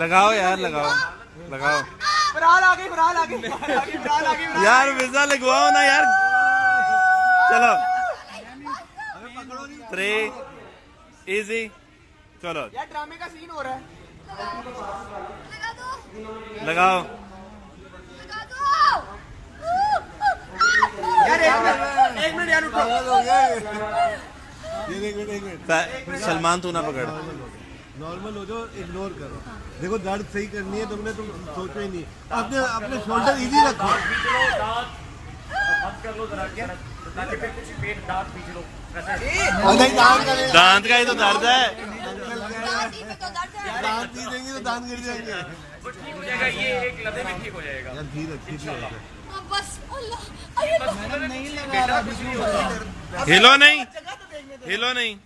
लगाओ यार, लगाओ लगाओ यार, वीजा लगवाओ ना यार। चलो 3 इजी, चलो यार ड्रामे का सीन हो रहा है। लगाओ। यार एक मिनट यार उठो। एक मिनट सलमान तू ना पकड़। नॉर्मल हो जाओ, इग्नोर करो। देखो दर्द सही करनी है तुमने, तुम सोचो ही नहीं। अपने अपने शोल्डर इजी रखो। दांत का ही तो दर्द है। दांत नहीं देंगे तो दांत गिर जाएंगे। ठीक हो जाएगा, ये एक लदे में ठीक हो जाएगा। यार धीरे धीरे बस हिलो नहीं, हिलो नहीं।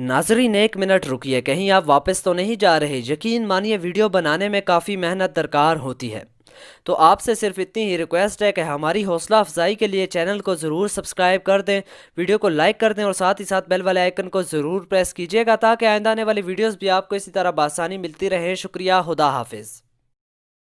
नाजरीन 1 मिनट रुकिए, कहीं आप वापस तो नहीं जा रहे। यकीन मानिए वीडियो बनाने में काफ़ी मेहनत दरकार होती है, तो आपसे सिर्फ इतनी ही रिक्वेस्ट है कि हमारी हौसला अफजाई के लिए चैनल को ज़रूर सब्सक्राइब कर दें, वीडियो को लाइक कर दें और साथ ही साथ बेल वाले आइकन को ज़रूर प्रेस कीजिएगा ताकि आइंदा आने वाली वीडियोस भी आपको इसी तरह बआसानी मिलती रहे। शुक्रिया, खुदा हाफिज़।